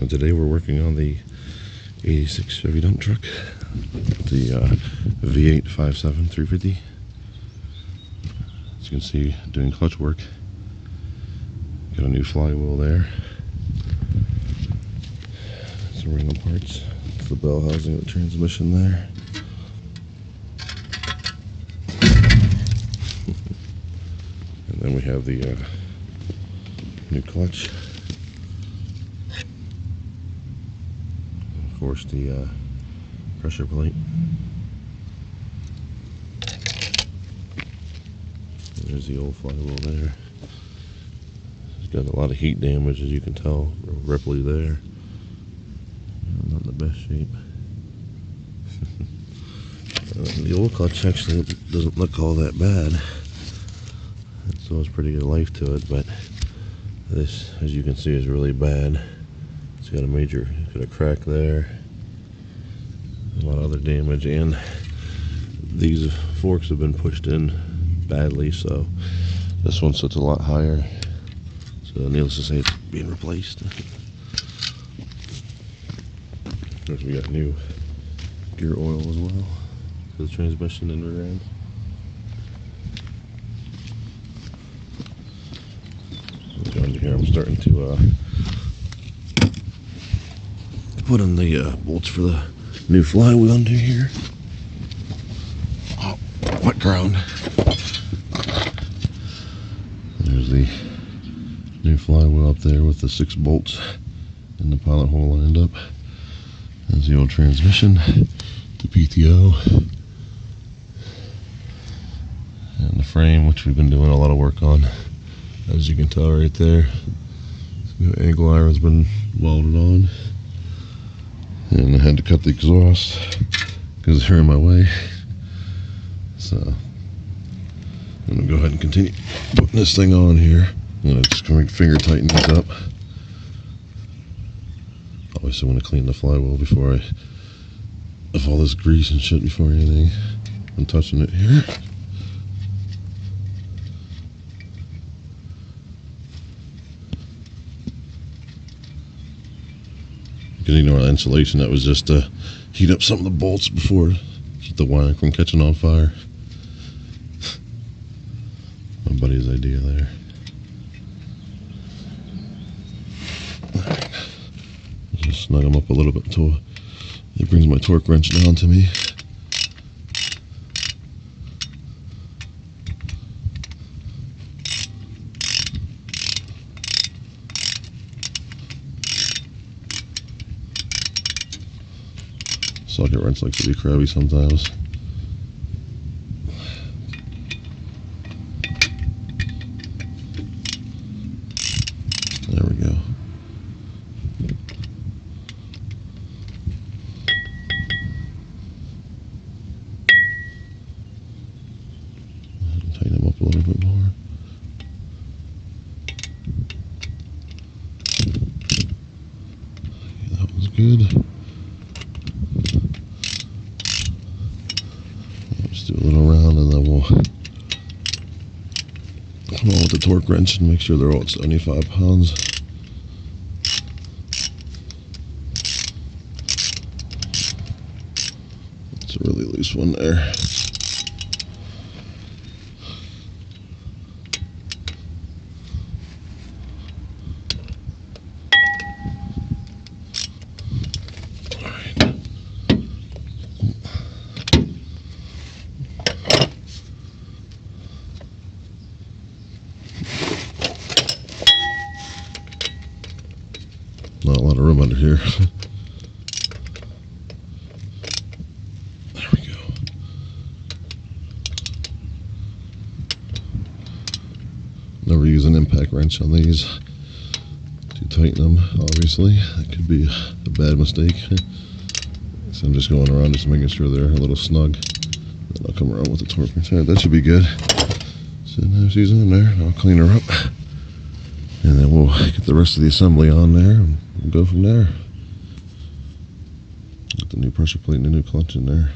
And today we're working on the 86 Chevy dump truck, the V8 5.7 350. As you can see, doing clutch work. Got a new flywheel there. Some random parts. It's the bell housing of the transmission there. And then we have the new clutch. Of course, the pressure plate. There's the old flywheel there. It's got a lot of heat damage, as you can tell. Ripply there. Not in the best shape. The old clutch actually doesn't look all that bad. It still has pretty good life to it, but this, as you can see, is really bad. It's got a crack there. A lot of other damage, and these forks have been pushed in badly, so this one sits a lot higher. So needless to say, it's being replaced. Next, we got new gear oil as well for the transmission and rear end. Under here, I'm starting to put in the bolts for the new flywheel under here. Oh, wet ground. There's the new flywheel up there with the 6 bolts in the pilot hole lined up. There's the old transmission, the PTO, and the frame, which we've been doing a lot of work on. As you can tell right there, the angle iron's been welded on, and I had to cut the exhaust because they're in my way. So I'm gonna go ahead and continue putting this thing on here. I'm gonna just finger tighten these up. Obviously, I'm gonna clean the flywheel before of all this grease and shit before anything. I'm touching it here. You can ignore the insulation. That was just to heat up some of the bolts before to keep the wiring from catching on fire. My buddy's idea there. Just snug them up a little bit until it brings my torque wrench down to me. Socket wrench likes to be crabby sometimes. There we go. Tighten them up a little bit more. Okay, that was good. Do a little round, and then we'll come on with the torque wrench and make sure they're all at 75 pounds. It's a really loose one there. Not a lot of room under here. There we go. Never use an impact wrench on these to tighten them, obviously. That could be a bad mistake. So I'm just going around, just making sure they're a little snug. Then I'll come around with the torque wrench. That should be good. So now she's on there, I'll clean her up. And then we'll get the rest of the assembly on there and we'll go from there. Get the new pressure plate and the new clutch in there.